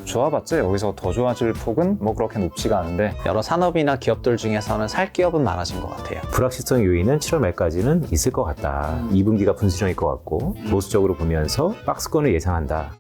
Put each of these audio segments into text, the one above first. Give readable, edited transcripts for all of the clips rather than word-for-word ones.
좋아봤자 여기서 더 좋아질 폭은 뭐 그렇게 높지가 않은데 여러 산업이나 기업들 중에서는 살 기업은 많아진 것 같아요. 불확실성 요인은 7월 말까지는 있을 것 같다. 2분기가 분수령일 것 같고 보수적으로 보면서 박스권을 예상한다.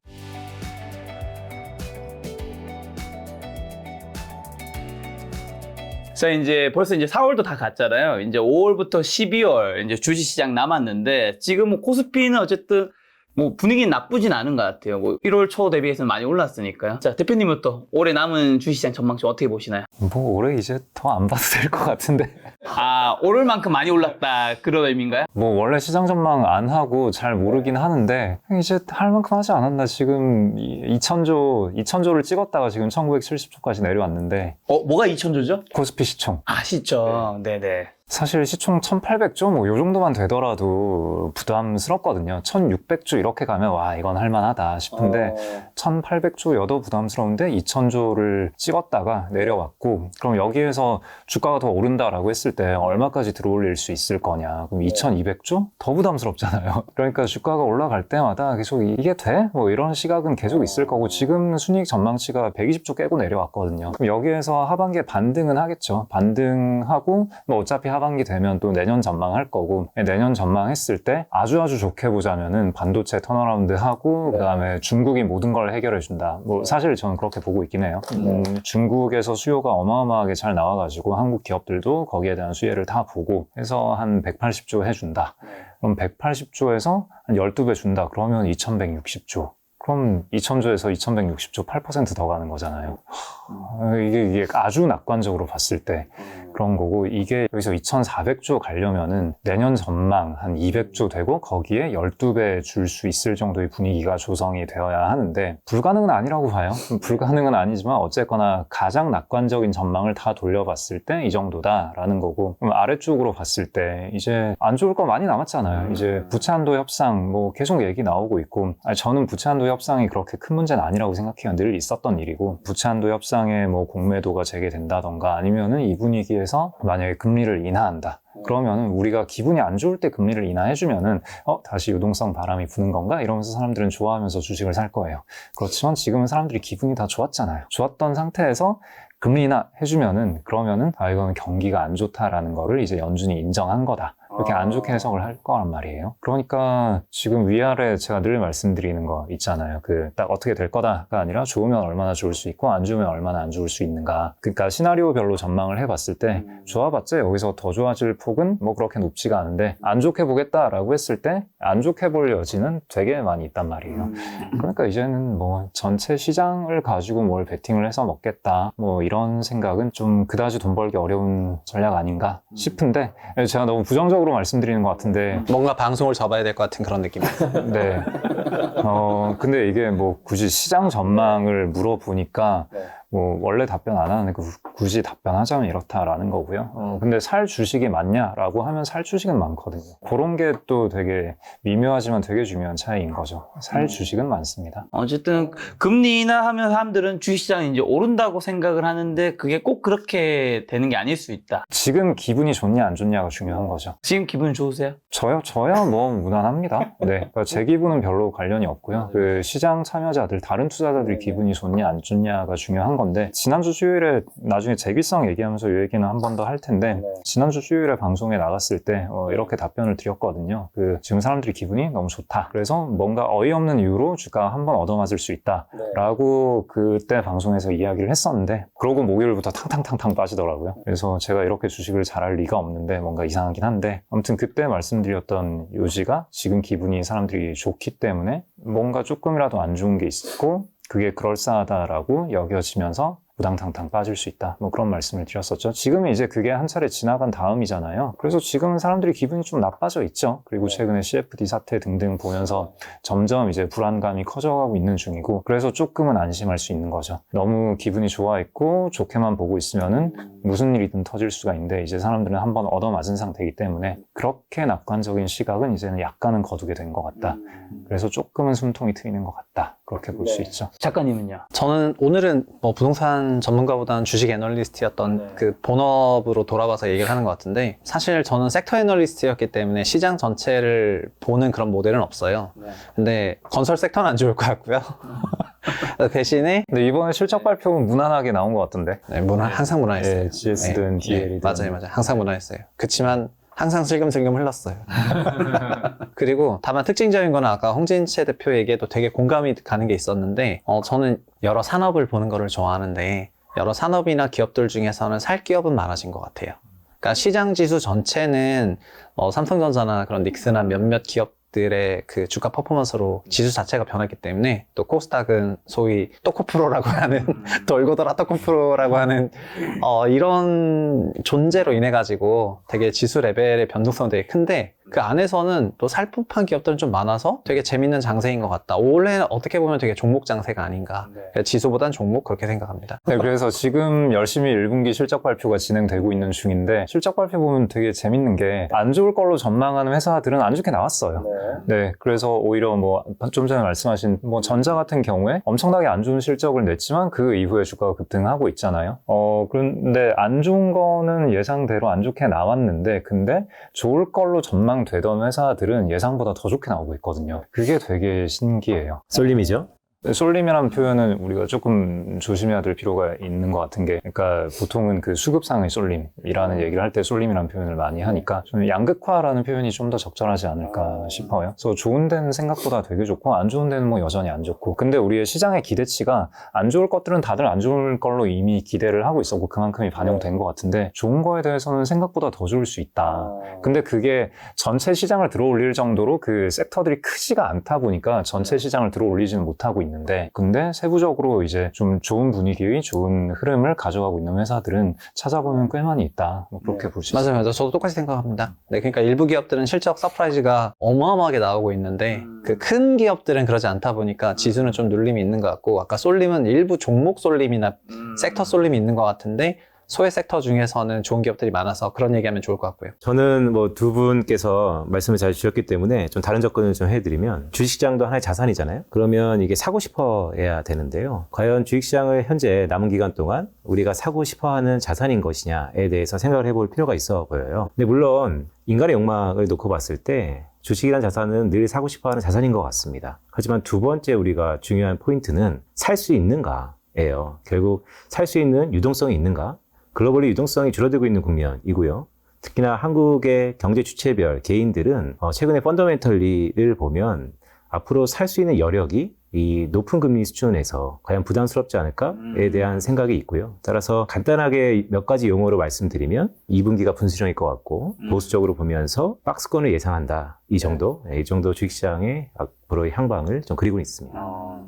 자, 이제 벌써 이제 4월도 다 갔잖아요. 이제 5월부터 12월 이제 주식시장 남았는데 지금 뭐 코스피는 어쨌든 뭐 분위기는 나쁘진 않은 것 같아요. 뭐 1월 초 대비해서 많이 올랐으니까요. 자, 대표님은 또 올해 남은 주식시장 전망 좀 어떻게 보시나요? 뭐 올해 이제 더 안 봐도 될 것 같은데 아, 오를 만큼 많이 올랐다 그런 의미인가요? 뭐 원래 시장 전망 안 하고 잘 모르긴 하는데 이제 할 만큼 하지 않았나. 지금 2000조를 찍었다가 지금 1970조까지 내려왔는데 뭐가 2,000조죠? 코스피 시총 아, 시죠. 네네. 사실 시총 1800조 뭐 요 정도만 되더라도 부담스럽거든요. 1600조 이렇게 가면 와 이건 할만하다 싶은데 1800조여도 부담스러운데 2000조를 찍었다가 내려왔고, 그럼 여기에서 주가가 더 오른다라고 했을 때 얼마까지 들어올릴 수 있을 거냐. 그럼 2200조? 더 부담스럽잖아요. 그러니까 주가가 올라갈 때마다 계속 이게 돼? 뭐 이런 시각은 계속 있을 거고, 지금 순이익 전망치가 120조 깨고 내려왔거든요. 그럼 여기에서 하반기에 반등은 하겠죠. 반등하고 뭐 어차피 하반기 되면 또 내년 전망할 거고, 내년 전망했을 때 아주 좋게 보자면은 반도체 턴어라운드 하고 그다음에 중국이 모든 걸 해결해 준다. 뭐 사실 저는 그렇게 보고 있긴 해요. 중국에서 수요가 어마어마하게 잘 나와가지고 한국 기업들도 거기에 대한 수혜를 다 보고 해서 한 180조 해준다. 그럼 180조에서 한 12배 준다. 그러면 2160조. 그럼 2000조에서 2160조 8% 더 가는 거잖아요. 이게 아주 낙관적으로 봤을 때 그런 거고, 이게 여기서 2400조 가려면은 내년 전망 한 200조 되고 거기에 12배 줄 수 있을 정도의 분위기가 조성이 되어야 하는데 불가능은 아니라고 봐요. 불가능은 아니지만 어쨌거나 가장 낙관적인 전망을 다 돌려봤을 때 이 정도다라는 거고, 그럼 아래쪽으로 봤을 때 이제 안 좋을 거 많이 남았잖아요. 이제 부채한도 협상 뭐 계속 얘기 나오고 있고, 저는 부채한도 협상이 그렇게 큰 문제는 아니라고 생각해요. 늘 있었던 일이고, 부채한도 협상에 뭐 공매도가 재개된다던가 아니면은 이 분위기에서 만약에 금리를 인하한다. 그러면은 우리가 기분이 안 좋을 때 금리를 인하해주면은 다시 유동성 바람이 부는 건가? 이러면서 사람들은 좋아하면서 주식을 살 거예요. 그렇지만 지금은 사람들이 기분이 다 좋았잖아요. 좋았던 상태에서 금리 인하 해주면은 그러면은 이건 경기가 안 좋다라는 거를 이제 연준이 인정한 거다. 이렇게 안 좋게 해석을 할 거란 말이에요. 그러니까 지금 위아래 제가 늘 말씀드리는 거 있잖아요. 딱 어떻게 될 거다가 아니라 좋으면 얼마나 좋을 수 있고 안 좋으면 얼마나 안 좋을 수 있는가. 그러니까 시나리오별로 전망을 해봤을 때 좋아봤자 여기서 더 좋아질 폭은 뭐 그렇게 높지가 않은데 안 좋게 보겠다라고 했을 때 안 좋게 볼 여지는 되게 많이 있단 말이에요. 그러니까 이제는 뭐 전체 시장을 가지고 뭘 베팅을 해서 먹겠다 뭐 이런 생각은 좀 그다지 돈 벌기 어려운 전략 아닌가 싶은데, 제가 너무 부정적으로 말씀드리는 것 같은데 뭔가 방송을 접어야 될 것 같은 그런 느낌이에요. 네. 근데 이게 뭐 굳이 시장 전망을 물어보니까 뭐 원래 답변 안 하는데 굳이 답변하자면 이렇다라는 거고요. 근데 살 주식이 많냐라고 하면 살 주식은 많거든요. 그런 게 또 되게 미묘하지만 되게 중요한 차이인 거죠. 살 주식은 많습니다. 어쨌든 금리 인하하면 사람들은 주식시장이 이제 오른다고 생각을 하는데 그게 꼭 그렇게 되는 게 아닐 수 있다. 지금 기분이 좋냐 안 좋냐가 중요한 거죠. 지금 기분 좋으세요? 저야 뭐 무난합니다. 네. 그러니까 제 기분은 별로 관련이 없고요. 시장 참여자들, 다른 투자자들이 기분이 좋냐 안 좋냐가 중요한 건데, 지난주 수요일에 나중에 재기성 얘기하면서 이 얘기는 한 번 더 할 텐데, 지난주 수요일에 방송에 나갔을 때 이렇게 답변을 드렸거든요. 지금 사람들이 기분이 너무 좋다. 그래서 뭔가 어이없는 이유로 주가가 한 번 얻어맞을 수 있다. 라고 그때 방송에서 이야기를 했었는데, 그러고 목요일부터 탕탕탕탕 빠지더라고요. 그래서 제가 이렇게 주식을 잘할 리가 없는데 뭔가 이상하긴 한데, 아무튼 그때 말씀드렸던 요지가 지금 기분이 사람들이 좋기 때문에 뭔가 조금이라도 안 좋은 게 있고 그게 그럴싸하다라고 여겨지면서 우당탕탕 빠질 수 있다. 뭐 그런 말씀을 드렸었죠. 지금은 이제 그게 한 차례 지나간 다음이잖아요. 그래서 지금은 사람들이 기분이 좀 나빠져 있죠. 그리고 최근에 CFD 사태 등등 보면서 점점 이제 불안감이 커져가고 있는 중이고, 그래서 조금은 안심할 수 있는 거죠. 너무 기분이 좋아 있고 좋게만 보고 있으면은 무슨 일이든 터질 수가 있는데, 이제 사람들은 한번 얻어맞은 상태이기 때문에 그렇게 낙관적인 시각은 이제는 약간은 거두게 된 것 같다. 그래서 조금은 숨통이 트이는 것 같다. 그렇게 볼 수 있죠. 작가님은요? 저는 오늘은 뭐 부동산 전문가보다는 주식 애널리스트였던 그 본업으로 돌아와서 얘기를 하는 것 같은데, 사실 저는 섹터 애널리스트였기 때문에 시장 전체를 보는 그런 모델은 없어요. 근데 건설 섹터는 안 좋을 것 같고요. 대신에 근데 이번에 실적 발표는 무난하게 나온 것 같던데. 네, 항상 무난했어요. 네, GS든 DL이든. 맞아요. 항상 무난했어요. 그치만 항상 슬금슬금 흘렀어요. 그리고 다만 특징적인 거는 아까 홍진채 대표 얘기에도 되게 공감이 가는 게 있었는데 저는 여러 산업을 보는 거를 좋아하는데 여러 산업이나 기업들 중에서는 살 기업은 많아진 것 같아요. 그러니까 시장 지수 전체는 삼성전자나 그런 닉스나 몇몇 기업들의 그 주가 퍼포먼스로 지수 자체가 변했기 때문에 또 코스닥은 소위 또코프로라고 하는 돌고 돌아 또코프로라고 하는 이런 존재로 인해 가지고 되게 지수 레벨의 변동성이 되게 큰데 그 안에서는 또 살 법한 기업들은 좀 많아서 되게 재밌는 장세인 것 같다. 올해는 어떻게 보면 되게 종목 장세가 아닌가. 지수보단 종목 그렇게 생각합니다. 네, 그래서 지금 열심히 1분기 실적 발표가 진행되고 있는 중인데 실적 발표 보면 되게 재밌는 게 안 좋을 걸로 전망하는 회사들은 안 좋게 나왔어요. 네, 그래서 오히려 뭐 좀 전에 말씀하신 뭐 전자 같은 경우에 엄청나게 안 좋은 실적을 냈지만 그 이후에 주가가 급등하고 있잖아요. 그런데 안 좋은 거는 예상대로 안 좋게 나왔는데 근데 좋을 걸로 전망되던 회사들은 예상보다 더 좋게 나오고 있거든요. 그게 되게 신기해요. 쏠림이죠. 쏠림이라는 표현은 우리가 조금 조심해야 될 필요가 있는 것 같은 게, 그러니까 보통은 그 수급상의 쏠림이라는 얘기를 할 때 쏠림이라는 표현을 많이 하니까 좀 양극화라는 표현이 좀 더 적절하지 않을까 싶어요. 그래서 좋은 데는 생각보다 되게 좋고 안 좋은 데는 뭐 여전히 안 좋고, 근데 우리의 시장의 기대치가 안 좋을 것들은 다들 안 좋을 걸로 이미 기대를 하고 있었고 그만큼이 반영된 것 같은데 좋은 거에 대해서는 생각보다 더 좋을 수 있다. 근데 그게 전체 시장을 들어올릴 정도로 그 섹터들이 크지가 않다 보니까 전체 시장을 들어올리지는 못하고 있는데, 근데 세부적으로 이제 좀 좋은 분위기의 좋은 흐름을 가져가고 있는 회사들은 찾아보면 꽤 많이 있다. 뭐 그렇게 볼 수 있어요. 맞아요. 저도 똑같이 생각합니다. 네, 그러니까 일부 기업들은 실적 서프라이즈가 어마어마하게 나오고 있는데 그 큰 기업들은 그러지 않다 보니까 지수는 좀 눌림이 있는 것 같고, 아까 쏠림은 일부 종목 쏠림이나 섹터 쏠림이 있는 것 같은데 소외 섹터 중에서는 좋은 기업들이 많아서 그런 얘기하면 좋을 것 같고요. 저는 뭐 두 분께서 말씀을 잘 주셨기 때문에 좀 다른 접근을 좀 해드리면, 주식시장도 하나의 자산이잖아요. 그러면 이게 사고 싶어 해야 되는데요. 과연 주식시장을 현재 남은 기간 동안 우리가 사고 싶어 하는 자산인 것이냐에 대해서 생각을 해볼 필요가 있어 보여요. 근데 물론 인간의 욕망을 놓고 봤을 때 주식이라는 자산은 늘 사고 싶어 하는 자산인 것 같습니다. 하지만 두 번째 우리가 중요한 포인트는 살 수 있는가예요. 결국 살 수 있는 유동성이 있는가? 글로벌리 유동성이 줄어들고 있는 국면이고요. 특히나 한국의 경제 주체별 개인들은 최근에 펀더멘털리를 보면 앞으로 살 수 있는 여력이 이 높은 금리 수준에서 과연 부담스럽지 않을까에 대한 생각이 있고요. 따라서 간단하게 몇 가지 용어로 말씀드리면 2분기가 분수령일 것 같고 보수적으로 보면서 박스권을 예상한다. 이 정도 주식시장의 앞으로의 향방을 좀 그리고 있습니다.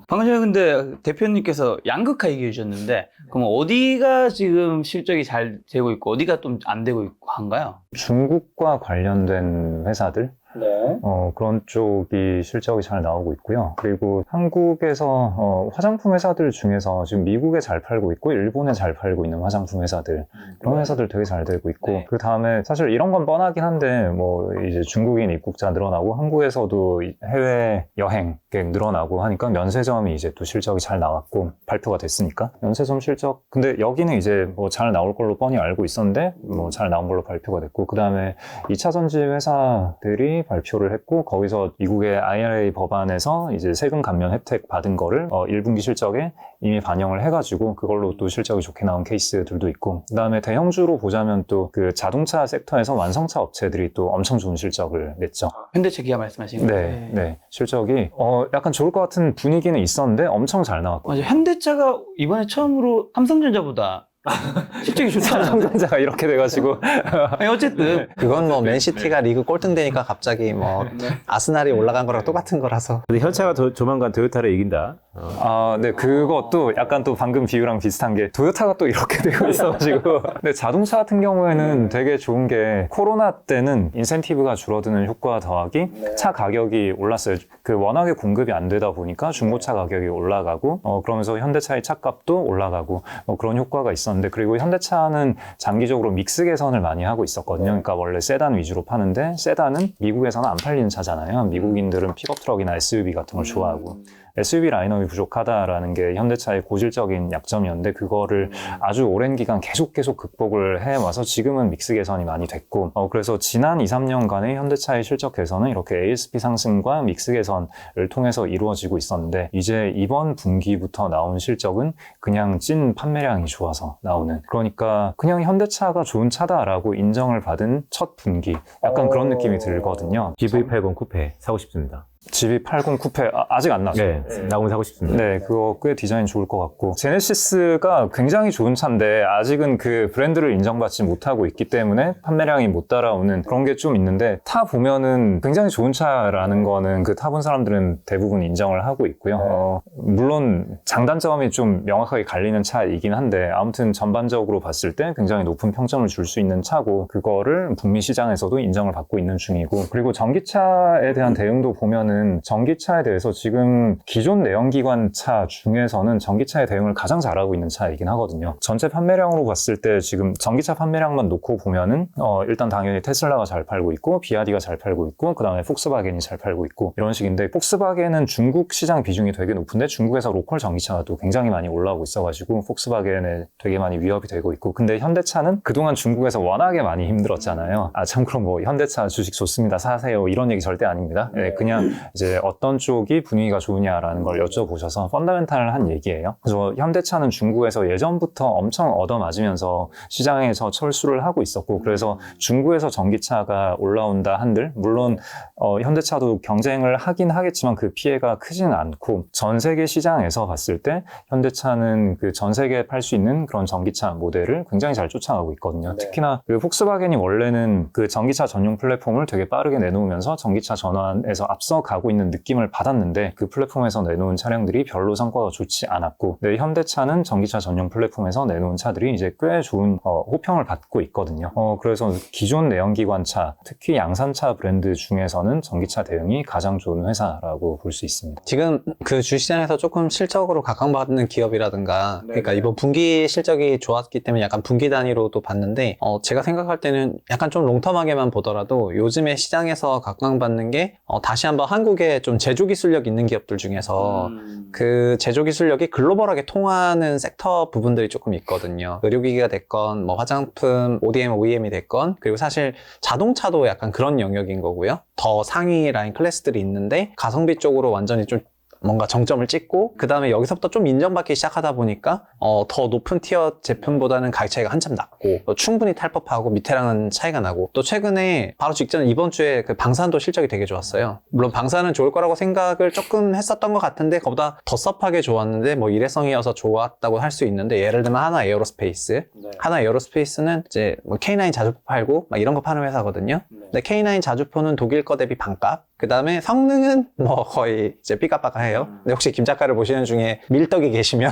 방금 전에 근데 대표님께서 양극화 얘기해 주셨는데, 그럼 어디가 지금 실적이 잘 되고 있고 어디가 좀 안 되고 있고 한가요? 중국과 관련된 회사들, 그런 쪽이 실적이 잘 나오고 있고요. 그리고 한국에서 화장품 회사들 중에서 지금 미국에 잘 팔고 있고 일본에 잘 팔고 있는 화장품 회사들, 그런 회사들 되게 잘 되고 있고, 그 다음에 사실 이런 건 뻔하긴 한데 뭐 이제 중국인 입국자 늘어나고 한국에서도 해외 여행 늘어나고 하니까 면세점이 이제 또 실적이 잘 나왔고 발표가 됐으니까 면세점 실적, 근데 여기는 이제 뭐 잘 나올 걸로 뻔히 알고 있었는데 뭐 잘 나온 걸로 발표가 됐고, 그 다음에 2차 전지 회사들이 발표를 했고 거기서 미국의 IRA 법안에서 이제 세금 감면 혜택 받은 거를 1분기 실적에 이미 반영을 해가지고 그걸로 또 실적이 좋게 나온 케이스들도 있고, 그 다음에 대형주로 보자면 또 그 자동차 섹터에서 완성차 업체들이 또 엄청 좋은 실적을 냈죠. 현대차 기아 말씀하신 거예요? 네. 실적이 약간 좋을 것 같은 분위기는 있었는데 엄청 잘 나왔고. 맞아요. 현대차가 이번에 처음으로 삼성전자보다 실적이 좋잖아요. 삼성전자가 이렇게 돼가지고 아니, 어쨌든 그건 뭐 맨시티가 리그 꼴등되니까 갑자기 뭐 아스날이 올라간 거랑 똑같은 거라서. 근데 현차가 조만간 토요타를 이긴다. 네, 그것도 약간 또 방금 비유랑 비슷한 게 토요타가 또 이렇게 되고 있어가지고. 근데 자동차 같은 경우에는 되게 좋은 게 코로나 때는 인센티브가 줄어드는 효과 더하기 차 가격이 올랐어요. 그 워낙에 공급이 안 되다 보니까 중고차 가격이 올라가고 그러면서 현대차의 차값도 올라가고 그런 효과가 있었는데, 그리고 현대차는 장기적으로 믹스 개선을 많이 하고 있었거든요. 그러니까 원래 세단 위주로 파는데 세단은 미국에서는 안 팔리는 차잖아요. 미국인들은 픽업 트럭이나 SUV 같은 걸 좋아하고. SUV 라인업이 부족하다라는 게 현대차의 고질적인 약점이었는데 그거를 아주 오랜 기간 계속 극복을 해와서 지금은 믹스 개선이 많이 됐고 그래서 지난 2, 3년간의 현대차의 실적 개선은 이렇게 ASP 상승과 믹스 개선을 통해서 이루어지고 있었는데 이제 이번 분기부터 나온 실적은 그냥 찐 판매량이 좋아서 나오는 그러니까 그냥 현대차가 좋은 차다라고 인정을 받은 첫 분기 약간 그런 느낌이 들거든요. GV80 쿠페 사고 싶습니다. GV80 쿠페 아직 안 나왔죠? 네, 나오면 사고 싶습니다. 네, 그거 꽤 디자인 좋을 것 같고 제네시스가 굉장히 좋은 차인데 아직은 그 브랜드를 인정받지 못하고 있기 때문에 판매량이 못 따라오는 그런 게 좀 있는데 타 보면은 굉장히 좋은 차라는 거는 그 타본 사람들은 대부분 인정을 하고 있고요. 물론 장단점이 좀 명확하게 갈리는 차이긴 한데 아무튼 전반적으로 봤을 때 굉장히 높은 평점을 줄 수 있는 차고 그거를 북미 시장에서도 인정을 받고 있는 중이고 그리고 전기차에 대한 대응도 보면은 전기차에 대해서 지금 기존 내연기관 차 중에서는 전기차의 대응을 가장 잘하고 있는 차이긴 하거든요. 전체 판매량으로 봤을 때 지금 전기차 판매량만 놓고 보면은 일단 당연히 테슬라가 잘 팔고 있고 비아디가 잘 팔고 있고 그 다음에 폭스바겐이 잘 팔고 있고 이런 식인데 폭스바겐은 중국 시장 비중이 되게 높은데 중국에서 로컬 전기차가 또 굉장히 많이 올라오고 있어가지고 폭스바겐에 되게 많이 위협이 되고 있고 근데 현대차는 그동안 중국에서 워낙에 많이 힘들었잖아요. 참고로 뭐 현대차 주식 좋습니다 사세요 이런 얘기 절대 아닙니다. 네, 그냥 이제 어떤 쪽이 분위기가 좋으냐라는 걸 여쭤보셔서 펀더멘탈한 얘기예요. 그래서 현대차는 중국에서 예전부터 엄청 얻어맞으면서 시장에서 철수를 하고 있었고 그래서 중국에서 전기차가 올라온다 한들 물론 현대차도 경쟁을 하긴 하겠지만 그 피해가 크지는 않고 전 세계 시장에서 봤을 때 현대차는 그 전 세계에 팔 수 있는 그런 전기차 모델을 굉장히 잘 쫓아가고 있거든요. 특히나 그 폭스바겐이 원래는 그 전기차 전용 플랫폼을 되게 빠르게 내놓으면서 전기차 전환에서 앞서 가고 있는 느낌을 받았는데 그 플랫폼에서 내놓은 차량들이 별로 성과가 좋지 않았고 현대차는 전기차 전용 플랫폼에서 내놓은 차들이 이제 꽤 좋은 호평을 받고 있거든요. 그래서 기존 내연기관차 특히 양산차 브랜드 중에서는 전기차 대응이 가장 좋은 회사라고 볼 수 있습니다. 지금 그 주시장에서 조금 실적으로 각광받는 기업이라든가 그러니까 이번 분기 실적이 좋았기 때문에 약간 분기 단위로도 봤는데 제가 생각할 때는 약간 좀 롱텀하게만 보더라도 요즘에 시장에서 각광받는 게 다시 한번 한국에 좀 제조 기술력 있는 기업들 중에서 그 제조 기술력이 글로벌하게 통하는 섹터 부분들이 조금 있거든요. 의료기기가 됐건 뭐 화장품, ODM, OEM이 됐건 그리고 사실 자동차도 약간 그런 영역인 거고요. 더 상위 라인 클래스들이 있는데 가성비 쪽으로 완전히 좀 뭔가 정점을 찍고 그 다음에 여기서부터 좀 인정받기 시작하다 보니까 더 높은 티어 제품보다는 가격 차이가 한참 낮고 충분히 탈 법하고 밑에랑은 차이가 나고 또 최근에 바로 직전 이번 주에 그 방산도 실적이 되게 좋았어요. 물론 방산은 좋을 거라고 생각을 조금 했었던 것 같은데 그보다 더 섭하게 좋았는데 뭐 일회성이어서 좋았다고 할 수 있는데 예를 들면 하나 에어로스페이스 하나 에어로스페이스는 이제 뭐 K9 자주포 팔고 막 이런 거 파는 회사거든요. 근데 K9 자주포는 독일 거 대비 반값 그 다음에 성능은 뭐 거의 이제 삐까빠까해요. 근데 혹시 김 작가를 보시는 중에 밀떡이 계시면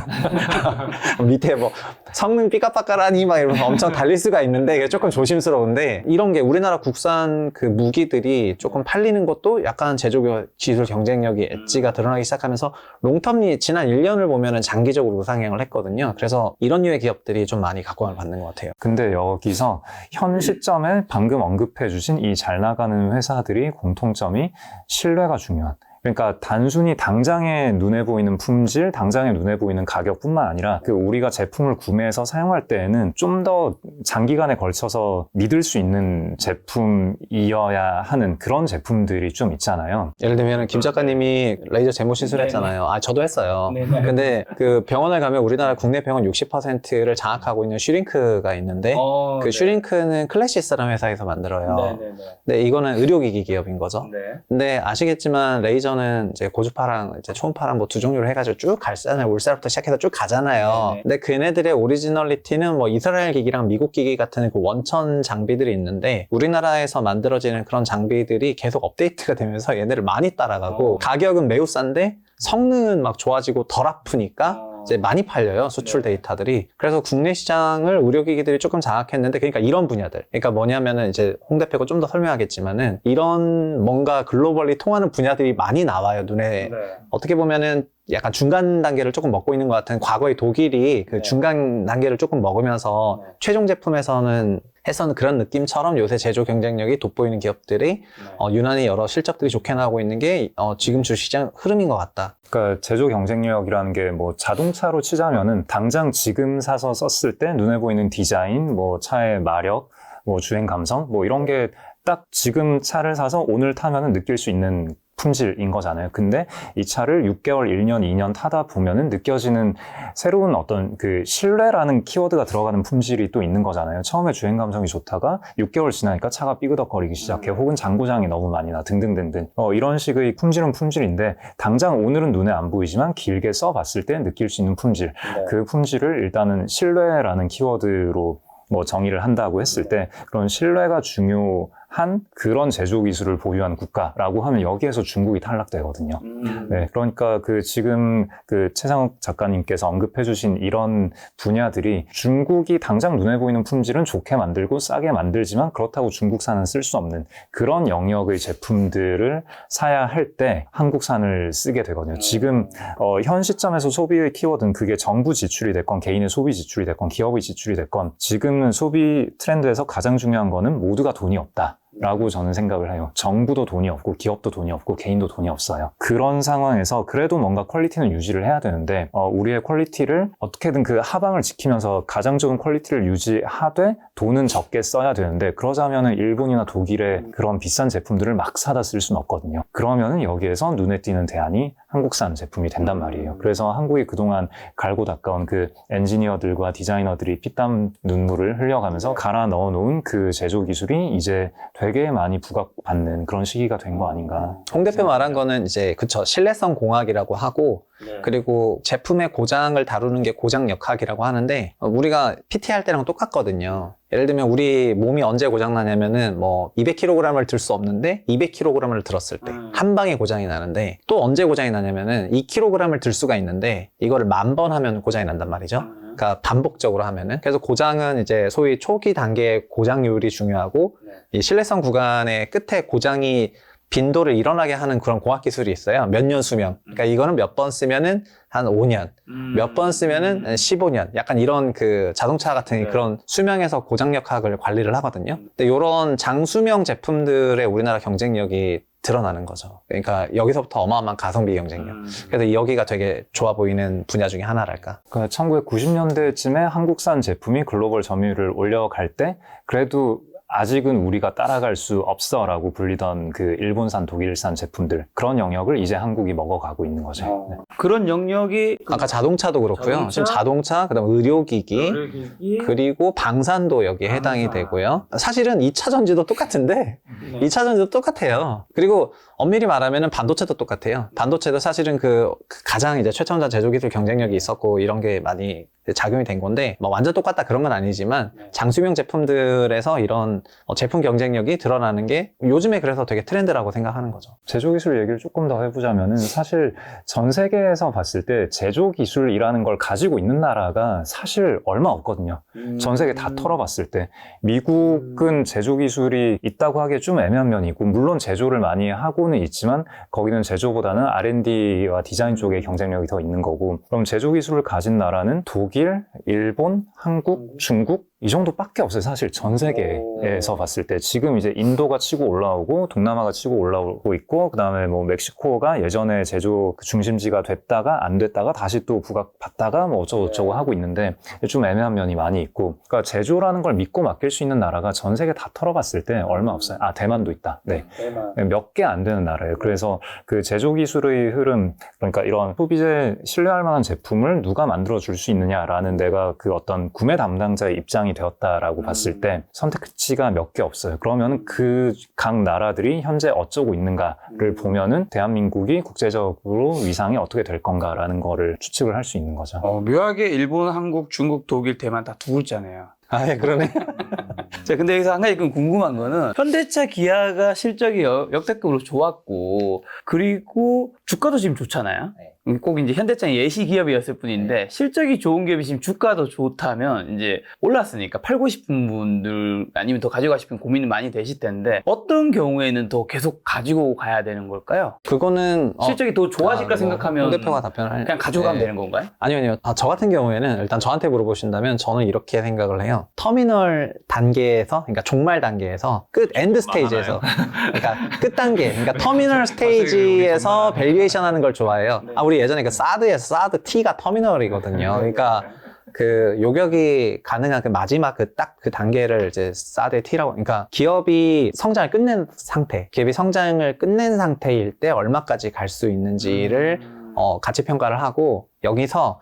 밑에 뭐 성능 삐까빠까라니 막 이러면서 엄청 달릴 수가 있는데 이게 조금 조심스러운데 이런 게 우리나라 국산 그 무기들이 조금 팔리는 것도 약간 제조 기술 경쟁력이 엣지가 드러나기 시작하면서 롱텀리 지난 1년을 보면은 장기적으로 우상향을 했거든요. 그래서 이런 류의 기업들이 좀 많이 각광을 받는 것 같아요. 근데 여기서 현 시점에 방금 언급해 주신 이 잘 나가는 회사들이 공통점이 신뢰가 중요한 그러니까 단순히 당장에 눈에 보이는 품질, 당장에 눈에 보이는 가격뿐만 아니라 그 우리가 제품을 구매해서 사용할 때에는 좀 더 장기간에 걸쳐서 믿을 수 있는 제품이어야 하는 그런 제품들이 좀 있잖아요. 예를 들면 김 작가님이 레이저 제모 시술했잖아요. 저도 했어요. 근데 그 병원을 가면 우리나라 국내 병원 60%를 장악하고 있는 슈링크가 있는데 그 슈링크는 클래시스라는 회사에서 만들어요. 근데 이거는 의료기기 기업인 거죠. 근데 아시겠지만 레이저는 이제 고주파랑 이제 초음파랑 뭐 두 종류로 해가지고 쭉 갈잖아요. 울살부터 시작해서 쭉 가잖아요. 근데 걔네들의 오리지널리티는 뭐 이스라엘 기기랑 미국 기기 같은 그 원천 장비들이 있는데 우리나라에서 만들어지는 그런 장비들이 계속 업데이트가 되면서 얘네를 많이 따라가고 가격은 매우 싼데 성능은 막 좋아지고 덜 아프니까 이제 많이 팔려요, 수출 데이터들이. 그래서 국내 시장을 의료기기들이 조금 장악했는데, 그러니까 이런 분야들. 그러니까 뭐냐면은 이제 홍 대표가 좀 더 설명하겠지만은, 이런 뭔가 글로벌리 통하는 분야들이 많이 나와요, 눈에. 어떻게 보면은 약간 중간 단계를 조금 먹고 있는 것 같은 과거의 독일이 그 중간 단계를 조금 먹으면서 최종 제품에서는 해서 그런 느낌처럼 요새 제조 경쟁력이 돋보이는 기업들이 유난히 여러 실적들이 좋게 나오고 있는 게 지금 주시장 흐름인 것 같다. 그러니까 제조 경쟁력이라는 게 뭐 자동차로 치자면은 당장 지금 사서 썼을 때 눈에 보이는 디자인, 뭐 차의 마력, 뭐 주행 감성, 뭐 이런 게 딱 지금 차를 사서 오늘 타면은 느낄 수 있는 품질인 거잖아요. 근데 이 차를 6개월, 1년, 2년 타다 보면은 느껴지는 새로운 어떤 그 신뢰라는 키워드가 들어가는 품질이 또 있는 거잖아요. 처음에 주행 감성이 좋다가 6개월 지나니까 차가 삐그덕거리기 시작해. 혹은 장고장이 너무 많이 나 등등등등. 이런 식의 품질은 품질인데 당장 오늘은 눈에 안 보이지만 길게 써봤을 때 느낄 수 있는 품질. 그 품질을 일단은 신뢰라는 키워드로 뭐 정의를 한다고 했을 때 그런 신뢰가 중요한 그런 제조 기술을 보유한 국가라고 하면 여기에서 중국이 탈락되거든요. 네, 그러니까 그 지금 그 최상욱 작가님께서 언급해주신 이런 분야들이 중국이 당장 눈에 보이는 품질은 좋게 만들고 싸게 만들지만 그렇다고 중국산은 쓸 수 없는 그런 영역의 제품들을 사야 할 때 한국산을 쓰게 되거든요. 지금 현 시점에서 소비의 키워드는 그게 정부 지출이 됐건 개인의 소비 지출이 됐건 기업의 지출이 됐건 지금 소비 트렌드에서 가장 중요한 거는 모두가 돈이 없다. 라고 저는 생각을 해요. 정부도 돈이 없고 기업도 돈이 없고 개인도 돈이 없어요. 그런 상황에서 그래도 뭔가 퀄리티는 유지를 해야 되는데 우리의 퀄리티를 어떻게든 그 하방을 지키면서 가장 좋은 퀄리티를 유지하되 돈은 적게 써야 되는데 그러자면은 일본이나 독일의 그런 비싼 제품들을 막 사다 쓸 수는 없거든요. 그러면은 여기에서 눈에 띄는 대안이 한국산 제품이 된단 말이에요. 그래서 한국이 그동안 갈고 닦아온 그 엔지니어들과 디자이너들이 피땀 눈물을 흘려가면서 갈아 넣어놓은 그 제조 기술이 이제 되게 많이 부각받는 그런 시기가 된 거 아닌가. 홍 대표 말한 거는 이제 그쵸, 신뢰성 공학이라고 하고 그리고 제품의 고장을 다루는 게 고장 역학이라고 하는데 우리가 PT 할 때랑 똑같거든요. 예를 들면 우리 몸이 언제 고장나냐면은 뭐 200kg을 들 수 없는데 200kg을 들었을 때 한 방에 고장이 나는데 또 언제 고장이 나냐면은 2kg을 들 수가 있는데 이거를 10,000번 하면 고장이 난단 말이죠. 그러니까 반복적으로 하면은. 그래서 고장은 이제 소위 초기 단계의 고장률이 중요하고 이 신뢰성 구간의 끝에 고장이 빈도를 일어나게 하는 그런 공학 기술이 있어요. 몇 년 수명. 그러니까 이거는 몇 번 쓰면은 한 5년, 몇 번 쓰면은 15년. 약간 이런 그 자동차 같은 그런 수명에서 고장 역학을 관리를 하거든요. 근데 이런 장수명 제품들의 우리나라 경쟁력이 드러나는 거죠. 그러니까 여기서부터 어마어마한 가성비 경쟁력. 그래서 여기가 되게 좋아 보이는 분야 중에 하나랄까. 그러니까 1990년대쯤에 한국산 제품이 글로벌 점유율을 올려갈 때 그래도 아직은 우리가 따라갈 수 없어라고 불리던 그 일본산, 독일산 제품들 그런 영역을 이제 한국이 먹어가고 있는 거죠. 네. 그런 영역이 아까 자동차도 그렇고요. 지금 자동차, 그다음 의료기기, 그리고 방산도 여기에 해당이 되고요. 사실은 2차 전지도 똑같은데 2차 전지도 똑같아요. 그리고 엄밀히 말하면 반도체도 똑같아요. 반도체도 사실은 그 가장 이제 최첨단 제조기술 경쟁력이 있었고 이런 게 많이 작용이 된 건데 뭐 완전 똑같다 그런 건 아니지만 장수명 제품들에서 이런 제품 경쟁력이 드러나는 게 요즘에 그래서 되게 트렌드라고 생각하는 거죠. 제조기술 얘기를 조금 더 해보자면은 사실 전 세계에서 봤을 때 제조기술이라는 걸 가지고 있는 나라가 사실 얼마 없거든요. 전 세계 다 털어봤을 때 미국은 제조기술이 있다고 하기에 좀 애매한 면이고 물론 제조를 많이 하고는 있지만 거기는 제조보다는 R&D와 디자인 쪽에 경쟁력이 더 있는 거고 그럼 제조기술을 가진 나라는 독일, 일본, 한국, 중국 이 정도밖에 없어요. 사실 전 세계에서 봤을 때 지금 이제 인도가 치고 올라오고 동남아가 치고 올라오고 있고 그다음에 뭐 멕시코가 예전에 제조 중심지가 됐다가 안 됐다가 다시 또 부각받다가 뭐 어쩌고저쩌고 하고 있는데 좀 애매한 면이 많이 있고 그러니까 제조라는 걸 믿고 맡길 수 있는 나라가 전 세계 다 털어봤을 때 얼마 없어요. 아 대만도 있다. 네, 몇 개 안 되는 나라예요. 그래서 그 제조 기술의 흐름 그러니까 이런 소비재 신뢰할 만한 제품을 누가 만들어 줄 수 있느냐라는 내가 그 어떤 구매 담당자의 입장이 되었다라고 봤을 때 선택지가 몇 개 없어요. 그러면 그 각 나라들이 현재 어쩌고 있는가를 보면은 대한민국이 국제적으로 위상이 어떻게 될 건가라는 거를 추측을 할 수 있는 거죠. 묘하게 일본, 한국, 중국, 독일, 대만 다 두 글자네요. 아, 예, 그러네. 자, 근데 여기서 한 가지 궁금한 거는 현대차, 기아가 실적이 역대급으로 좋았고 그리고 주가도 지금 좋잖아요. 꼭 이제 현대차는 예시 기업이었을 뿐인데 실적이 좋은 기업이 지금 주가도 좋다면 이제 올랐으니까 팔고 싶은 분들 아니면 더 가져가고 싶은 고민이 많이 되실 텐데 어떤 경우에는 더 계속 가지고 가야 되는 걸까요? 그거는 실적이 더 좋아질까 생각하면 홍 대표가 답변을 그냥 가져가면 네. 되는 건가요? 아니요. 저 같은 경우에는 일단 저한테 물어보신다면 저는 이렇게 생각을 해요. 터미널 단계에서, 그러니까 종말 단계에서 엔드 스테이지에서, 그러니까 끝 단계, 그러니까 터미널 스테이지에서 밸류에이션 하는 걸 좋아해요. 우리 예전에 그 사드 T가 터미널이거든요. 그러니까 그 요격이 가능한 그 마지막 딱 그 단계를 이제 사드의 T라고, 그러니까 기업이 성장을 끝낸 상태, 기업이 성장을 끝낸 상태일 때 얼마까지 갈 수 있는지를 가치 평가를 하고 여기서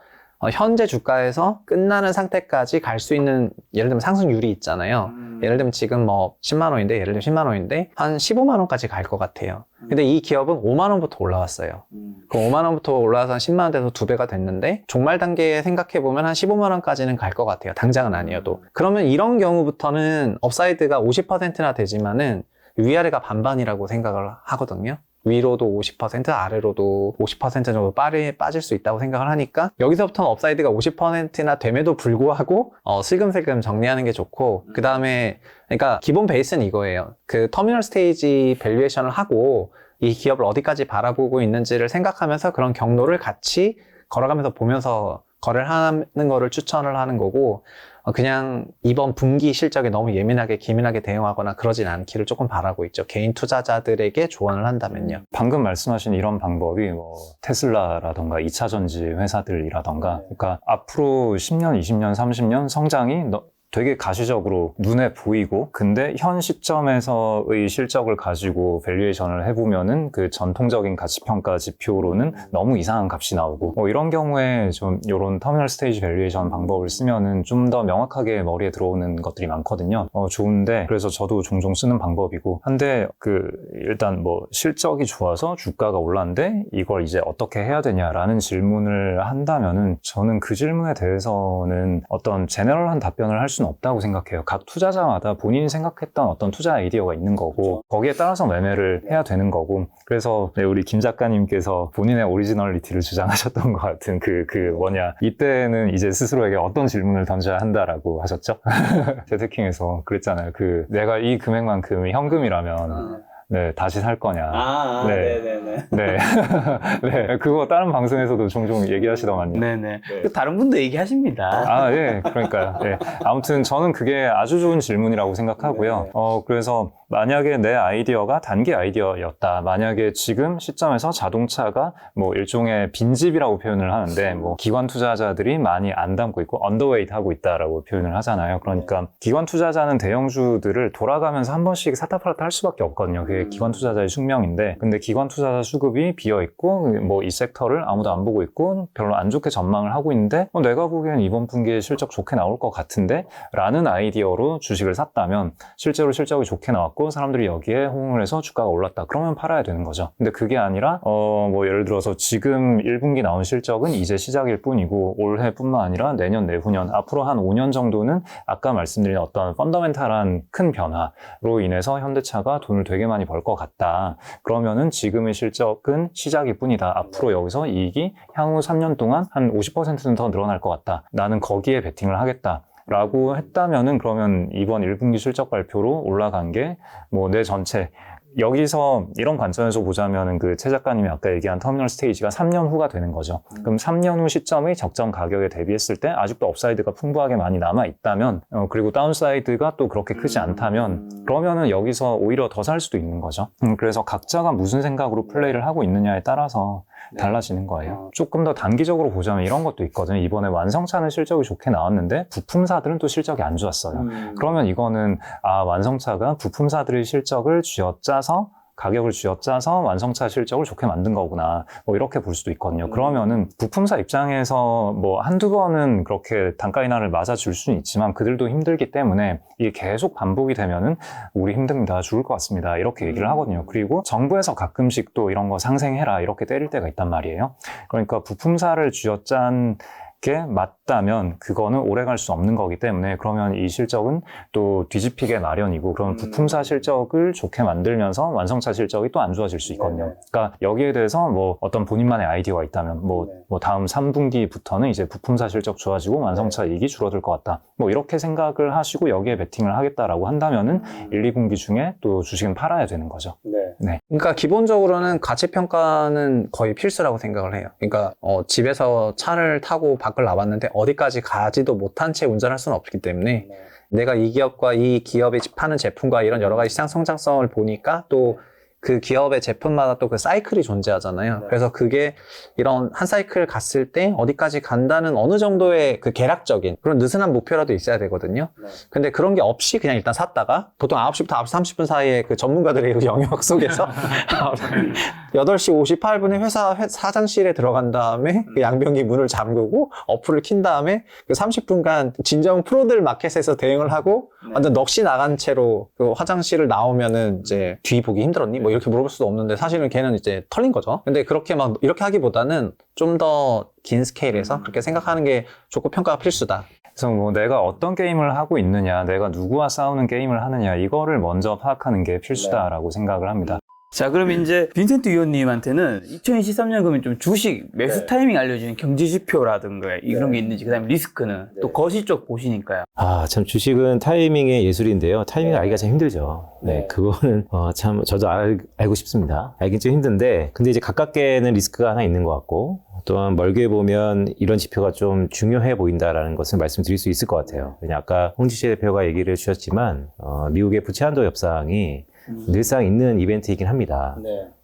현재 주가에서 끝나는 상태까지 갈 수 있는, 예를 들면 상승률이 있잖아요. 예를 들면 지금 뭐 10만 원인데, 예를 들면 10만 원인데 한 15만 원까지 갈 것 같아요. 근데 이 기업은 5만 원부터 올라왔어요. 그 5만 원부터 올라와서 한 10만 원 돼서 2배가 됐는데 종말 단계에 생각해 보면 한 15만 원까지는 갈 것 같아요. 당장은 아니어도. 그러면 이런 경우부터는 업사이드가 50%나 되지만은 위아래가 반반이라고 생각을 하거든요. 위로도 50%, 아래로도 50% 정도 빠질 수 있다고 생각을 하니까 여기서부터는 업사이드가 50%나 됨에도 불구하고 슬금슬금 정리하는 게 좋고, 그 다음에 그러니까 기본 베이스는 이거예요. 그 터미널 스테이지 밸류에이션을 하고 이 기업을 어디까지 바라보고 있는지를 생각하면서 그런 경로를 같이 걸어가면서 보면서 거래를 하는 거를 추천을 하는 거고, 그냥 이번 분기 실적에 너무 예민하게 기민하게 대응하거나 그러진 않기를 조금 바라고 있죠. 개인 투자자들에게 조언을 한다면요. 방금 말씀하신 이런 방법이 뭐 테슬라라던가 2차 전지 회사들이라던가, 그러니까 앞으로 10년, 20년, 30년 성장이 되게 가시적으로 눈에 보이고, 근데 현 시점에서의 실적을 가지고 밸류에이션을 해보면은 그 전통적인 가치평가 지표로는 너무 이상한 값이 나오고, 뭐 이런 경우에 좀 이런 터미널 스테이지 밸류에이션 방법을 쓰면은 좀 더 명확하게 머리에 들어오는 것들이 많거든요. 좋은데, 그래서 저도 종종 쓰는 방법이고, 한데 일단 뭐 실적이 좋아서 주가가 올랐는데 이걸 이제 어떻게 해야 되냐라는 질문을 한다면은 저는 그 질문에 대해서는 어떤 제너럴한 답변을 할 수는 없다고 생각해요. 각 투자자마다 본인이 생각했던 어떤 투자 아이디어가 있는 거고, 거기에 따라서 매매를 해야 되는 거고, 그래서 우리 김 작가님께서 본인의 오리지널리티를 주장하셨던 것 같은 이때는 이제 스스로에게 어떤 질문을 던져야 한다라고 하셨죠? 재테킹에서 그랬잖아요. 내가 이 금액만큼이 현금이라면 네, 다시 살 거냐. 네네네. 네. 네. 그거 다른 방송에서도 종종 얘기하시더만요. 네네. 다른 분도 얘기하십니다. 예, 그러니까요. 예. 아무튼 저는 그게 아주 좋은 질문이라고 생각하고요. 그래서 만약에 내 아이디어가 단기 아이디어였다. 만약에 지금 시점에서 자동차가 뭐 일종의 빈집이라고 표현을 하는데, 뭐 기관 투자자들이 많이 안 담고 있고 언더웨이트 하고 있다라고 표현을 하잖아요. 그러니까 기관 투자자는 대형주들을 돌아가면서 한 번씩 사타 팔았다 할 수밖에 없거든요. 그게 기관 투자자의 숙명인데, 근데 기관 투자자 수급이 비어 있고 뭐 이 섹터를 아무도 안 보고 있고 별로 안 좋게 전망을 하고 있는데, 내가 보기엔 이번 분기에 실적 좋게 나올 것 같은데 라는 아이디어로 주식을 샀다면 실제로 실적이 좋게 나왔고 사람들이 여기에 호응을 해서 주가가 올랐다. 그러면 팔아야 되는 거죠. 근데 그게 아니라 뭐 예를 들어서 지금 1분기 나온 실적은 이제 시작일 뿐이고 올해뿐만 아니라 내년, 내후년, 앞으로 한 5년 정도는 아까 말씀드린 어떤 펀더멘탈한 큰 변화로 인해서 현대차가 돈을 되게 많이 벌 것 같다. 그러면은 지금의 실적은 시작일 뿐이다. 앞으로 여기서 이익이 향후 3년 동안 한 50%는 더 늘어날 것 같다. 나는 거기에 베팅을 하겠다. 라고 했다면은, 그러면 이번 1분기 실적 발표로 올라간 게 뭐 내 전체, 여기서 이런 관점에서 보자면은 최 작가님이 아까 얘기한 터미널 스테이지가 3년 후가 되는 거죠. 그럼 3년 후 시점의 적정 가격에 대비했을 때 아직도 업사이드가 풍부하게 많이 남아 있다면, 그리고 다운사이드가 또 그렇게 크지 않다면, 그러면은 여기서 오히려 더 살 수도 있는 거죠. 그래서 각자가 무슨 생각으로 플레이를 하고 있느냐에 따라서 달라지는 거예요. 조금 더 단기적으로 보자면 이런 것도 있거든요. 이번에 완성차는 실적이 좋게 나왔는데 부품사들은 또 실적이 안 좋았어요. 그러면 이거는 완성차가 부품사들의 실적을 쥐어짜서 가격을 쥐어짜서 완성차 실적을 좋게 만든 거구나. 뭐 이렇게 볼 수도 있거든요. 그러면은 부품사 입장에서 뭐 한두 번은 그렇게 단가 인하를 맞아줄 수는 있지만 그들도 힘들기 때문에 이게 계속 반복이 되면은 우리 힘듭니다. 죽을 것 같습니다. 이렇게 얘기를 하거든요. 그리고 정부에서 가끔씩 또 이런 거 상생해라 이렇게 때릴 때가 있단 말이에요. 그러니까 부품사를 쥐어짠 게 맞다면 그거는 오래 갈 수 없는 거기 때문에 그러면 이 실적은 또 뒤집히게 마련이고 그러면 부품사 실적을 좋게 만들면서 완성차 실적이 또 안 좋아질 수 있거든요. 그러니까 여기에 대해서 뭐 어떤 본인만의 아이디어가 있다면 뭐 다음 3분기부터는 이제 부품사 실적 좋아지고 완성차 이익이 줄어들 것 같다. 뭐 이렇게 생각을 하시고 여기에 베팅을 하겠다라고 한다면은 1, 2분기 중에 또 주식은 팔아야 되는 거죠. 그러니까 기본적으로는 가치평가는 거의 필수라고 생각을 해요. 그러니까 집에서 차를 타고 밖을 나왔는데 어디까지 가지도 못한 채 운전할 수는 없기 때문에 내가 이 기업과 이 기업이 파는 제품과 이런 여러 가지 시장 성장성을 보니까 또 그 기업의 제품마다 또 그 사이클이 존재하잖아요. 그래서 그게 이런 한 사이클 갔을 때 어디까지 간다는 어느 정도의 그 계략적인 그런 느슨한 목표라도 있어야 되거든요. 근데 그런 게 없이 그냥 일단 샀다가 보통 9시부터 9시 30분 사이에 그 전문가들의 영역 속에서 8시 58분에 회사 사장실에 들어간 다음에 그 양변기 문을 잠그고 어플을 킨 다음에 그 30분간 진정 프로들 마켓에서 대응을 하고 완전 넋이 나간 채로 그 화장실을 나오면은 이제 뒤 보기 힘들었니? 뭐 이렇게 물어볼 수도 없는데 사실은 걔는 이제 털린 거죠. 근데 그렇게 막 이렇게 하기보다는 좀 더 긴 스케일에서 그렇게 생각하는 게 좋고 평가가 필수다. 그래서 뭐 내가 어떤 게임을 하고 있느냐, 내가 누구와 싸우는 게임을 하느냐 이거를 먼저 파악하는 게 필수다라고 생각을 합니다. 자, 그럼 이제 빈센트 위원님한테는 2023년 그러면 좀 주식 매수 타이밍 알려주는 경제 지표라든가 이런 게 있는지, 그다음에 리스크는 또 거시 쪽 보시니까요. 아, 참 주식은 타이밍의 예술인데요. 타이밍을 알기가 참 힘들죠. 네, 그거는 참 저도 알고 싶습니다. 알긴 좀 힘든데, 근데 이제 가깝게는 리스크가 하나 있는 것 같고, 또한 멀게 보면 이런 지표가 좀 중요해 보인다라는 것을 말씀드릴 수 있을 것 같아요. 왜냐 아까 홍지시 대표가 얘기를 주셨지만 미국의 부채 한도 협상이 늘상 있는 이벤트이긴 합니다.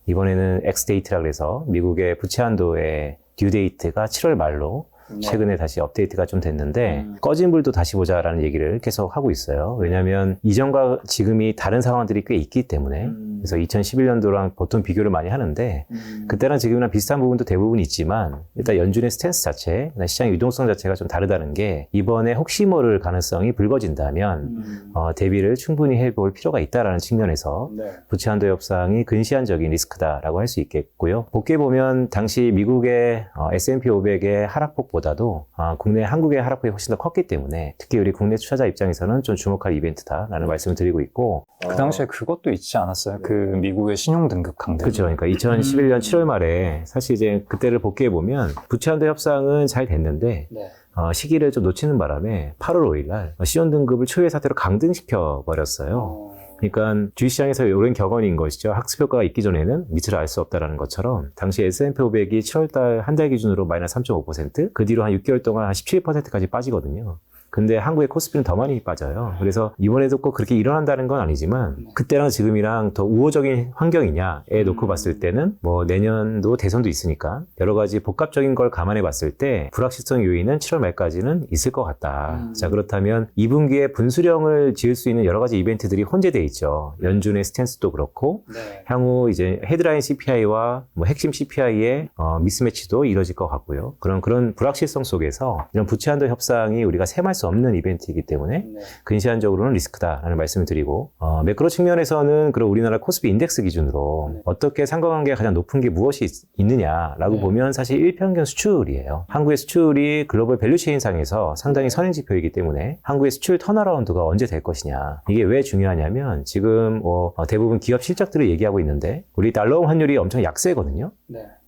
이번에는 엑스데이트라 그래서 미국의 부채 한도의 듀데이트가 7월 말로 최근에 다시 업데이트가 좀 됐는데 꺼진 불도 다시 보자라는 얘기를 계속 하고 있어요. 왜냐하면 이전과 지금이 다른 상황들이 꽤 있기 때문에 그래서 2011년도랑 보통 비교를 많이 하는데 그때랑 지금이랑 비슷한 부분도 대부분 있지만 일단 연준의 스탠스 자체, 시장 유동성 자체가 좀 다르다는 게 이번에 혹시 모를 가능성이 불거진다면 대비를 충분히 해볼 필요가 있다라는 측면에서 부채 한도 협상이 근시안적인 리스크다라고 할 수 있겠고요. 곱게 보면 당시 미국의 S&P 500의 하락폭 보다도 국내 한국의 하락폭이 훨씬 더 컸기 때문에 특히 우리 국내 투자자 입장에서는 좀 주목할 이벤트다라는 말씀을 드리고 있고 그 당시에 그것도 있지 않았어요? 그 미국의 신용등급 강등. 그렇죠. 그러니까 2011년 7월 말에 사실 이제 그때를 복귀해 보면 부채 한도 협상은 잘 됐는데 시기를 좀 놓치는 바람에 8월 5일 날 신용등급을 초유의 사태로 강등시켜 버렸어요. 그러니까 주식시장에서 오랜 격언인 것이죠. 학습효과가 있기 전에는 밑을 알 수 없다라는 것처럼 당시 S&P 500이 7월달 한 달 기준으로 마이너스 3.5%, 그 뒤로 한 6개월 동안 한 17%까지 빠지거든요. 근데 한국의 코스피는 더 많이 빠져요. 그래서 이번에도 꼭 그렇게 일어난다는 건 아니지만 그때랑 지금이랑 더 우호적인 환경이냐에 놓고 봤을 때는 뭐 내년도 대선도 있으니까 여러 가지 복합적인 걸 감안해 봤을 때 불확실성 요인은 7월 말까지는 있을 것 같다. 자, 그렇다면 2분기에 분수령을 지을 수 있는 여러 가지 이벤트들이 혼재돼 있죠. 연준의 스탠스도 그렇고 향후 이제 헤드라인 CPI와 뭐 핵심 CPI의 미스매치도 이뤄질 것 같고요. 그런 불확실성 속에서 이런 부채 한도 협상이 우리가 셈할 수 없는 이벤트이기 때문에 근시안적으로는 리스크다라는 말씀을 드리고 매크로 측면에서는 그럼 우리나라 코스피 인덱스 기준으로 어떻게 상관관계가 가장 높은 게 무엇이 있느냐라고 보면 사실 일평균 수출이에요. 한국의 수출이 글로벌 밸류체인 상에서 상당히 선행 지표이기 때문에 한국의 수출 턴어라운드가 언제 될 것이냐, 이게 왜 중요하냐면 지금 대부분 기업 실적들을 얘기하고 있는데 우리 달러 환율이 엄청 약세거든요.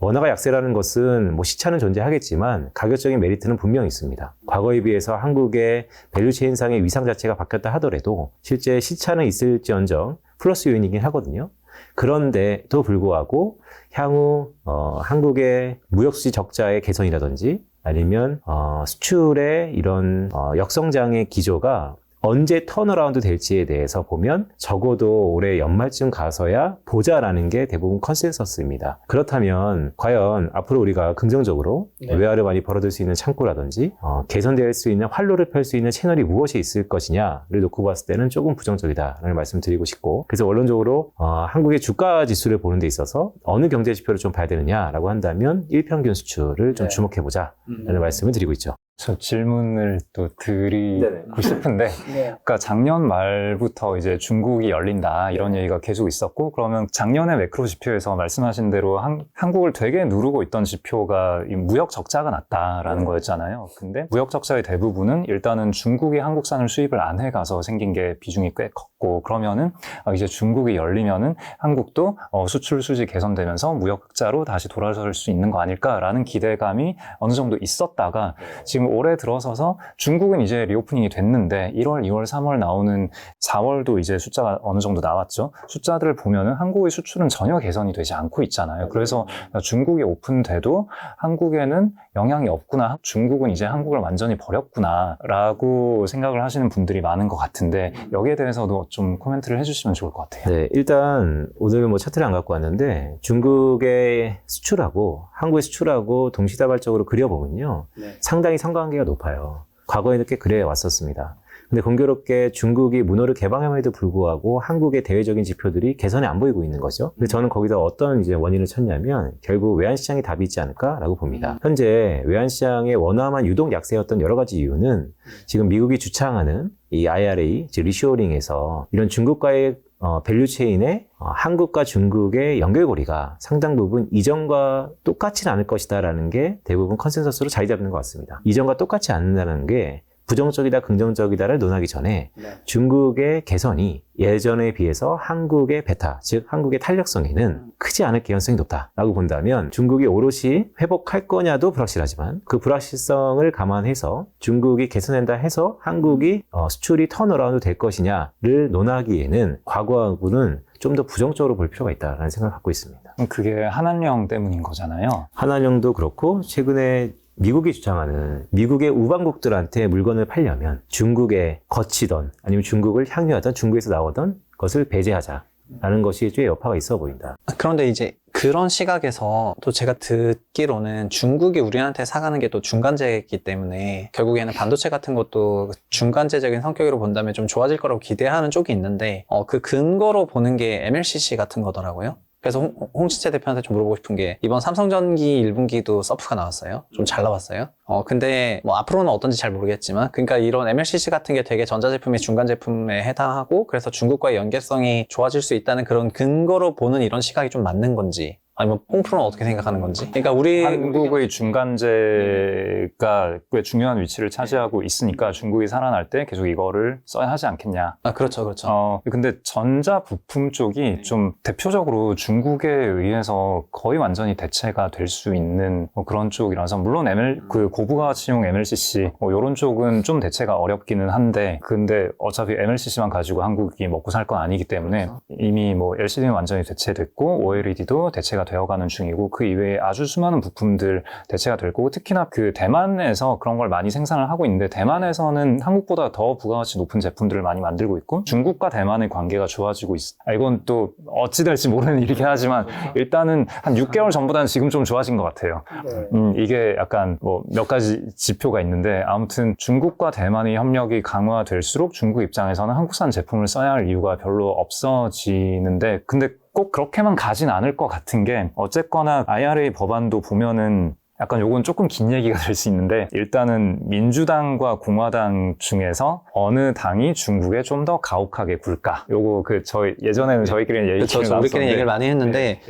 원화가 약세라는 것은 뭐 시차는 존재하겠지만 가격적인 메리트는 분명히 있습니다. 과거에 비해서 한국의 밸류체인상의 위상 자체가 바뀌었다 하더라도 실제 시차는 있을지언정 플러스 요인이긴 하거든요. 그런데도 불구하고 향후 한국의 무역수지 적자의 개선이라든지 아니면 수출의 이런 역성장의 기조가 언제 턴어라운드 될지에 대해서 보면 적어도 올해 연말쯤 가서야 보자라는 게 대부분 컨센서스입니다. 그렇다면 과연 앞으로 우리가 긍정적으로 외화를 많이 벌어들 수 있는 창구라든지 개선될 수 있는 활로를 펼 수 있는 채널이 무엇이 있을 것이냐를 놓고 봤을 때는 조금 부정적이다라는 말씀을 드리고 싶고, 그래서 원론적으로 한국의 주가 지수를 보는 데 있어서 어느 경제 지표를 좀 봐야 되느냐라고 한다면 일평균 수출을 좀 주목해보자라는 말씀을 드리고 있죠. 저 질문을 또 드리고 싶은데, 그러니까 작년 말부터 이제 중국이 열린다 이런 얘기가 계속 있었고, 그러면 작년에 매크로 지표에서 말씀하신 대로 한국을 되게 누르고 있던 지표가 이 무역 적자가 났다라는 거였잖아요. 근데 무역 적자의 대부분은 일단은 중국이 한국산을 수입을 안 해가서 생긴 게 비중이 꽤 컸고, 그러면은 이제 중국이 열리면은 한국도 수출 수지 개선되면서 무역 흑자로 다시 돌아설 수 있는 거 아닐까라는 기대감이 어느 정도 있었다가 지금 올해 들어서서 중국은 이제 리오프닝이 됐는데 1월, 2월, 3월 나오는 4월도 이제 숫자가 어느 정도 나왔죠. 숫자들을 보면은 한국의 수출은 전혀 개선이 되지 않고 있잖아요. 그래서 중국이 오픈돼도 한국에는 영향이 없구나. 중국은 이제 한국을 완전히 버렸구나 라고 생각을 하시는 분들이 많은 것 같은데 여기에 대해서도 좀 코멘트를 해주시면 좋을 것 같아요. 네, 일단 오늘 뭐 차트를 안 갖고 왔는데 중국의 수출하고 한국의 수출하고 동시다발적으로 그려보면요. 상당히 상관관계가 높아요. 과거에는 꽤 그래 왔었습니다. 근데 공교롭게 중국이 문호를 개방함에도 불구하고 한국의 대외적인 지표들이 개선이 안 보이고 있는 거죠. 근데 저는 거기다 어떤 이제 원인을 찾냐면 결국 외환시장이 답이 있지 않을까라고 봅니다. 현재 외환시장의 원화만 유독 약세였던 여러 가지 이유는 지금 미국이 주창하는 이 IRA, 즉 리쇼어링에서 이런 중국과의 밸류체인의 한국과 중국의 연결고리가 상당 부분 이전과 똑같지는 않을 것이다라는 게 대부분 컨센서스로 자리 잡는 것 같습니다. 이전과 똑같지 않는다는 게 부정적이다, 긍정적이다를 논하기 전에 중국의 개선이 예전에 비해서 한국의 베타, 즉 한국의 탄력성에는 크지 않을 개연성이 높다라고 본다면 중국이 오롯이 회복할 거냐도 불확실하지만 그 불확실성을 감안해서 중국이 개선한다 해서 한국이 수출이 턴어라운드 될 것이냐를 논하기에는 과거하고는 좀 더 부정적으로 볼 필요가 있다라는 생각을 갖고 있습니다. 그게 한한령 때문인 거잖아요. 한한령도 그렇고 최근에 미국이 주장하는 미국의 우방국들한테 물건을 팔려면 중국에 거치던 아니면 중국을 향유하던 중국에서 나오던 것을 배제하자라는 것이 꽤 여파가 있어 보인다. 그런데 이제 그런 시각에서 또 제가 듣기로는 중국이 우리한테 사가는 게 또 중간재이기 때문에 결국에는 반도체 같은 것도 중간재적인 성격으로 본다면 좀 좋아질 거라고 기대하는 쪽이 있는데 그 근거로 보는 게 MLCC 같은 거더라고요. 그래서 홍신채 대표한테 좀 물어보고 싶은 게 이번 삼성전기 1분기도 서프가 나왔어요. 좀 잘 나왔어요. 근데 뭐 앞으로는 어떤지 잘 모르겠지만 그러니까 이런 MLCC 같은 게 되게 전자제품의 중간 제품에 해당하고 그래서 중국과의 연계성이 좋아질 수 있다는 그런 근거로 보는 이런 시각이 좀 맞는 건지 아니면 홍프로는 어떻게 생각하는 건지. 그러니까 한국의 중간재가 꽤 중요한 위치를 차지하고 있으니까 중국이 살아날 때 계속 이거를 써야 하지 않겠냐. 그렇죠, 그렇죠. 근데 전자 부품 쪽이 좀 대표적으로 중국에 의해서 거의 완전히 대체가 될 수 있는 그런 쪽이라서 물론 그 고부가치용 MLCC 이런 쪽은 좀 대체가 어렵기는 한데 근데 어차피 MLCC만 가지고 한국이 먹고 살 건 아니기 때문에 이미 뭐 LCD는 완전히 대체됐고 OLED도 대체가 되어가는 중이고 그 이외에 아주 수많은 부품들 대체가 될 거고 특히나 그 대만에서 그런 걸 많이 생산을 하고 있는데 대만에서는 한국보다 더 부가가치 높은 제품들을 많이 만들고 있고 중국과 대만의 관계가 좋아지고 있어. 이건 또 어찌 될지 모르는 일이긴 하지만 일단은 한 6개월 전보다는 지금 좀 좋아진 것 같아요. 이게 약간 뭐 몇 가지 지표가 있는데 아무튼 중국과 대만의 협력이 강화될수록 중국 입장에서는 한국산 제품을 써야 할 이유가 별로 없어지는데 근데 꼭 그렇게만 가진 않을 것 같은 게 어쨌거나 IRA 법안도 보면은 약간 요건 조금 긴 얘기가 될 수 있는데 일단은 민주당과 공화당 중에서 어느 당이 중국에 좀 더 가혹하게 굴까? 요거 저희 예전에는 저희끼리는 얘기 우리끼리 얘기를 많이 했는데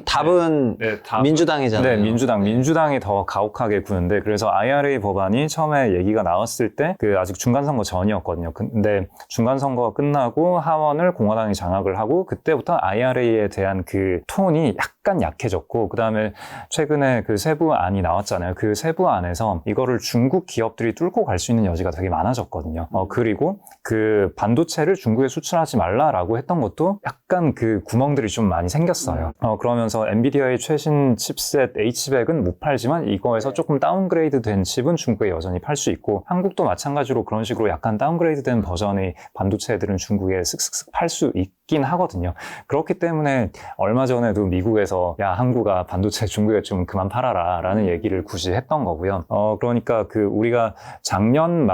답은 민주당이잖아요. 네, 민주당이 더 가혹하게 구는데 그래서 IRA 법안이 처음에 얘기가 나왔을 때 아직 중간선거 전이었거든요. 근데 중간선거가 끝나고 하원을 공화당이 장악을 하고 그때부터 IRA에 대한 그 톤이 약간 약해졌고 그 다음에 최근에 그 세부안이 나왔잖아요. 그 세부안에서 이거를 중국 기업들이 뚫고 갈 수 있는 여지가 되게 많아졌거든요. 그리고 그 반도체를 중국에 수출하지 말라라고 했던 것도 약간 그 구멍들이 좀 많이 생겼어요. 그러면서 엔비디아의 최신 칩셋 H100은 못 팔지만 이거에서 조금 다운그레이드 된 칩은 중국에 여전히 팔 수 있고 한국도 마찬가지로 그런 식으로 약간 다운그레이드 된 버전의 반도체들은 중국에 슥슥슥 팔 수 있긴 하거든요. 그렇기 때문에 얼마 전에도 미국에서 그래서 야 한국아 반도체 중국에 좀 그만 팔아라 라는 얘기를 굳이 했던 거고요. 그러니까 우리가 작년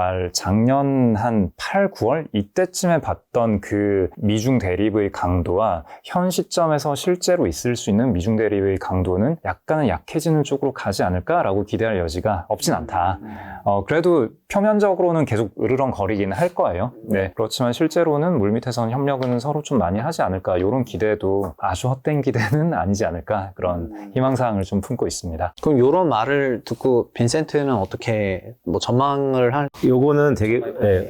한 8, 9월 이때쯤에 봤던 그 미중 대립의 강도와 현 시점에서 실제로 있을 수 있는 미중 대립의 강도는 약간은 약해지는 쪽으로 가지 않을까라고 기대할 여지가 없진 않다. 그래도 표면적으로는 계속 으르렁거리긴 할 거예요. 네, 그렇지만 실제로는 물밑에서는 협력은 서로 좀 많이 하지 않을까, 이런 기대도 아주 헛된 기대는 아니지 않을까, 그런 희망사항을 좀 품고 있습니다. 그럼 이런 말을 듣고 빈센트는 어떻게 뭐 전망을 할? 요거는 되게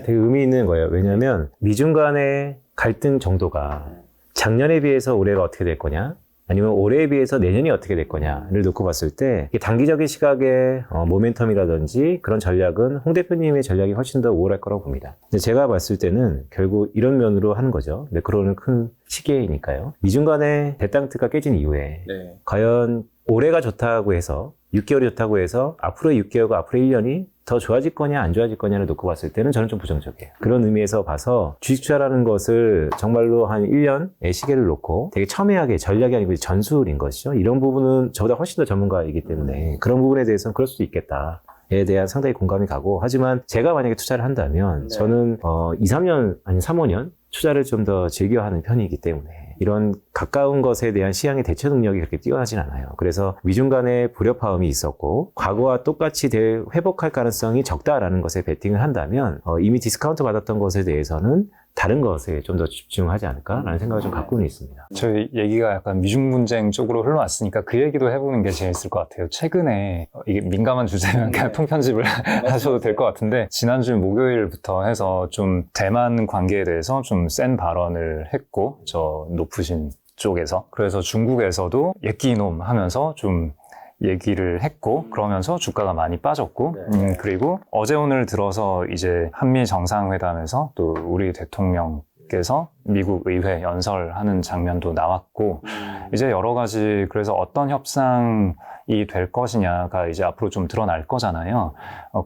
의미 있는 거예요. 왜냐하면 미중 간의 갈등 정도가 작년에 비해서 올해가 어떻게 될 거냐, 아니면 올해에 비해서 내년이 어떻게 될 거냐를 놓고 봤을 때 단기적인 시각의 모멘텀이라든지 그런 전략은 홍 대표님의 전략이 훨씬 더 우월할 거라고 봅니다. 근데 제가 봤을 때는 결국 이런 면으로 하는 거죠. 매크로는 큰 시계니까요. 미중 간의 대땅트가 깨진 이후에 과연 올해가 좋다고 해서 6개월이 좋다고 해서 앞으로의 6개월과 앞으로의 1년이 더 좋아질 거냐 안 좋아질 거냐를 놓고 봤을 때는 저는 좀 부정적이에요. 그런 의미에서 봐서 주식 투자라는 것을 정말로 한 1년의 시계를 놓고 되게 첨예하게, 전략이 아니고 전술인 것이죠. 이런 부분은 저보다 훨씬 더 전문가이기 때문에 그런 부분에 대해서는 그럴 수도 있겠다. 에 대한 상당히 공감이 가고, 하지만 제가 만약에 투자를 한다면 저는 2, 3년 아니 3, 5년 투자를 좀 더 즐겨하는 편이기 때문에 이런 가까운 것에 대한 시장의 대처 능력이 그렇게 뛰어나진 않아요. 그래서 미중 간의 불협화음이 있었고 과거와 똑같이 회복할 가능성이 적다라는 것에 베팅을 한다면 이미 디스카운트 받았던 것에 대해서는 다른 것에 좀 더 집중하지 않을까라는 생각을 좀 갖고는 있습니다. 저희 얘기가 약간 미중 분쟁 쪽으로 흘러왔으니까 그 얘기도 해보는 게 재밌을 것 같아요. 최근에 이게 민감한 주제면 그냥 통편집을 하셔도 될 것 같은데, 지난주 목요일부터 해서 좀 대만 관계에 대해서 좀 센 발언을 했고, 저 높으신 쪽에서, 그래서 중국에서도 예끼놈 하면서 좀 얘기를 했고, 그러면서 주가가 많이 빠졌고, 그리고 어제 오늘 들어서 이제 한미 정상회담에서 또 우리 대통령께서 미국 의회 연설하는 장면도 나왔고, 이제 여러 가지, 그래서 어떤 협상이 될 것이냐가 이제 앞으로 좀 드러날 거잖아요.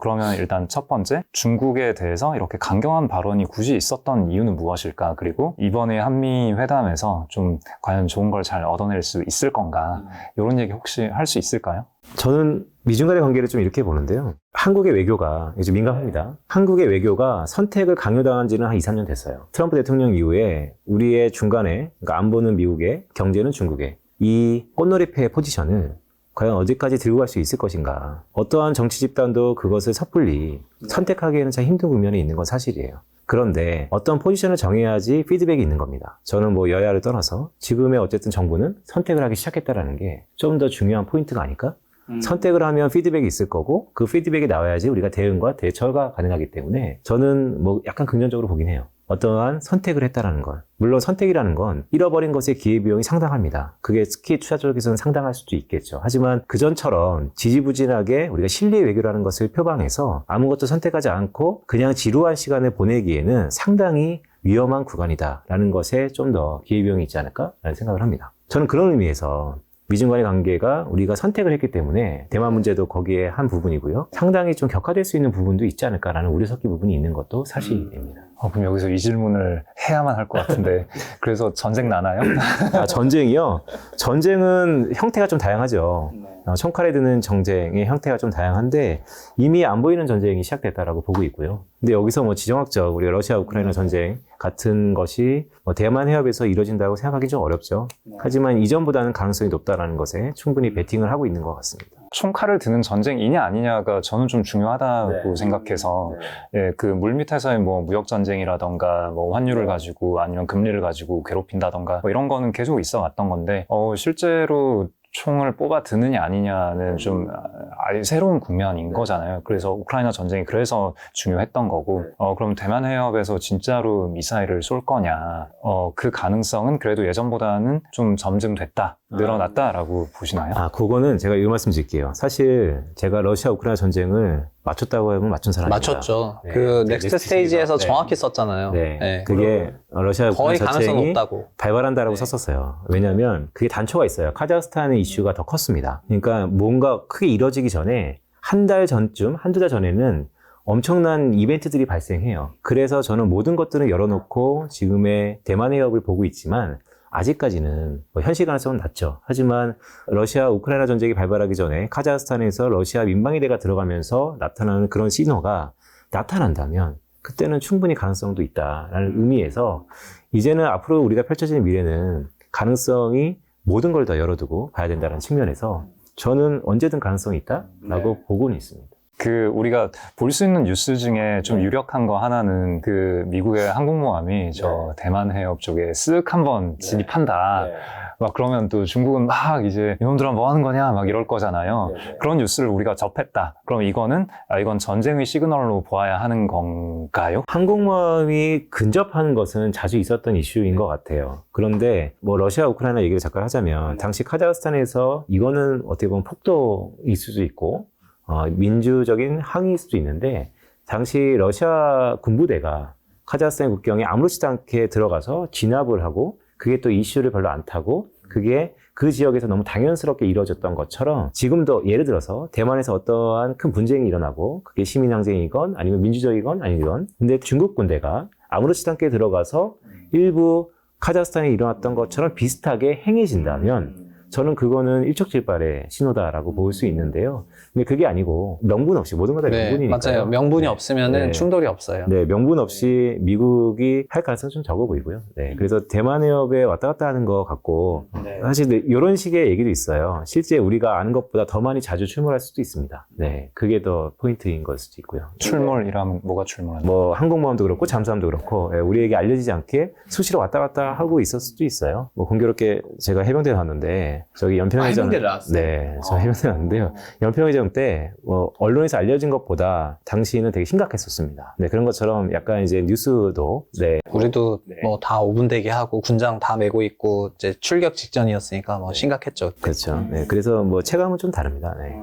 그러면 일단 첫 번째, 중국에 대해서 이렇게 강경한 발언이 굳이 있었던 이유는 무엇일까? 그리고 이번에 한미 회담에서 좀 과연 좋은 걸 잘 얻어낼 수 있을 건가? 이런 얘기 혹시 할 수 있을까요? 저는 미중 간의 관계를 좀 이렇게 보는데요. 한국의 외교가 이제 민감합니다. 한국의 외교가 선택을 강요당한 지는 한 2, 3년 됐어요. 트럼프 대통령 이후에 우리의 중간에, 그러니까 안보는 미국의, 경제는 중국의, 이 꽃놀이패의 포지션을 과연 어디까지 들고 갈 수 있을 것인가. 어떠한 정치 집단도 그것을 섣불리 선택하기에는 참 힘든 국면이 있는 건 사실이에요. 그런데 어떤 포지션을 정해야지 피드백이 있는 겁니다. 저는 뭐 여야를 떠나서 지금의 어쨌든 정부는 선택을 하기 시작했다는 게 좀 더 중요한 포인트가 아닐까? 선택을 하면 피드백이 있을 거고, 그 피드백이 나와야지 우리가 대응과 대처가 가능하기 때문에 저는 뭐 약간 긍정적으로 보긴 해요. 어떠한 선택을 했다라는 걸. 물론 선택이라는 건 잃어버린 것의 기회비용이 상당합니다. 그게 특히 투자 쪽에서는 상당할 수도 있겠죠. 하지만 그전처럼 지지부진하게 우리가 실리 외교라는 것을 표방해서 아무것도 선택하지 않고 그냥 지루한 시간을 보내기에는 상당히 위험한 구간이다라는 것에 좀 더 기회비용이 있지 않을까라는 생각을 합니다. 저는 그런 의미에서 미중 간의 관계가 우리가 선택을 했기 때문에 대만 문제도 거기에 한 부분이고요. 상당히 좀 격화될 수 있는 부분도 있지 않을까라는 우려 섞인 부분이 있는 것도 사실입니다. 그럼 여기서 이 질문을 해야만 할 것 같은데, 그래서 전쟁 나나요? 아, 전쟁이요? 전쟁은 형태가 좀 다양하죠. 총칼에 드는 전쟁의 형태가 좀 다양한데 이미 안 보이는 전쟁이 시작됐다라고 보고 있고요. 근데 여기서 뭐 지정학적, 우리가 러시아 우크라이나 전쟁 같은 것이 대만 해협에서 이루어진다고 생각하기 좀 어렵죠. 하지만 이전보다는 가능성이 높다라는 것에 충분히 베팅을 하고 있는 것 같습니다. 총칼을 드는 전쟁이냐 아니냐가 저는 좀 중요하다고 생각해서, 예, 그 물밑에서의 뭐 무역전쟁이라던가 뭐 환율을 가지고 아니면 금리를 가지고 괴롭힌다던가 뭐 이런 거는 계속 있어 왔던 건데, 실제로 총을 뽑아 드느냐 아니냐는 좀 아예 새로운 국면인 거잖아요. 그래서 우크라이나 전쟁이 그래서 중요했던 거고, 그럼 대만 해협에서 진짜로 미사일을 쏠 거냐, 그 가능성은 그래도 예전보다는 좀 점증됐다, 늘어났다라고 보시나요? 그거는 제가 이 말씀 드릴게요. 사실 제가 러시아 우크라이나 전쟁을 맞췄다고 하면 맞춘 사람입니다. 맞췄죠. 네. 그 넥스트 스테이지에서 네. 정확히 썼잖아요. 네. 네. 그게 러시아 거의 우크라이나 가능성 전쟁이 없다고. 발발한다라고 네. 썼었어요. 왜냐하면 그게 단초가 있어요. 카자흐스탄의 이슈가 더 컸습니다. 그러니까 뭔가 크게 이뤄지기 전에 한 달 전쯤, 한두 달 전에는 엄청난 이벤트들이 발생해요. 그래서 저는 모든 것들을 열어놓고 지금의 대만 해협을 보고 있지만 아직까지는 뭐 현실 가능성은 낮죠. 하지만 러시아 우크라이나 전쟁이 발발하기 전에 카자흐스탄에서 러시아 민방위대가 들어가면서 나타나는 그런 신호가 나타난다면 그때는 충분히 가능성도 있다라는 의미에서 이제는 앞으로 우리가 펼쳐지는 미래는 가능성이 모든 걸 다 열어두고 봐야 된다는 측면에서 저는 언제든 가능성이 있다라고 보고는 있습니다. 우리가 볼 수 있는 뉴스 중에 좀 유력한 거 하나는 미국의 항공모함이 저 대만 해협 쪽에 쓱 한번 진입한다. 막 그러면 또 중국은 막 이제 이놈들아 뭐 하는 거냐 막 이럴 거잖아요. 그런 뉴스를 우리가 접했다. 그럼 이건 전쟁의 시그널로 보아야 하는 건가요? 항공모함이 근접하는 것은 자주 있었던 이슈인 것 같아요. 그런데 뭐 러시아 우크라이나 얘기를 잠깐 하자면 당시 카자흐스탄에서 이거는 어떻게 보면 폭도일 수도 있고 민주적인 항의일 수도 있는데 당시 러시아 군부대가 카자흐스탄 국경에 아무렇지도 않게 들어가서 진압을 하고 그게 또 이슈를 별로 안 타고 그게 그 지역에서 너무 당연스럽게 이루어졌던 것처럼 지금도 예를 들어서 대만에서 어떠한 큰 분쟁이 일어나고 그게 시민항쟁이건 아니면 민주적이건 아니건 근데 중국 군대가 아무렇지도 않게 들어가서 일부 카자흐스탄에 일어났던 것처럼 비슷하게 행해진다면 저는 그거는 일촉즉발의 신호다라고 볼 수 있는데요. 근데 그게 아니고 명분 없이 모든 거 다 네, 명분이니까요. 맞아요. 명분이 네. 없으면은 네. 충돌이 없어요. 네, 명분 없이 미국이 할 가능성이 좀 적어 보이고요. 네, 그래서 대만 해협에 왔다 갔다 하는 것 같고 사실 이런 식의 얘기도 있어요. 실제 우리가 아는 것보다 더 많이 자주 출몰할 수도 있습니다. 네, 그게 더 포인트인 걸 수도 있고요. 출몰이라면 뭐가 출몰하는 뭐 항공모함도 그렇고 잠수함도 그렇고 우리에게 알려지지 않게 수시로 왔다 갔다 하고 있을 수도 있어요. 뭐 공교롭게 제가 해병대 나왔는데 저기 연평해전 해병대를 나왔어요? 네, 저 해병대 나왔는데요. 연평해전 때 언론에서 알려진 것보다 당시에는 되게 심각했었습니다. 네, 그런 것처럼 약간 이제 뉴스도 네, 우리도 네. 뭐 다 5분 대기 하고 군장 다 메고 있고 이제 출격 직전이었으니까 뭐 심각했죠. 그렇죠. 네, 그래서 뭐 체감은 좀 다릅니다. 네.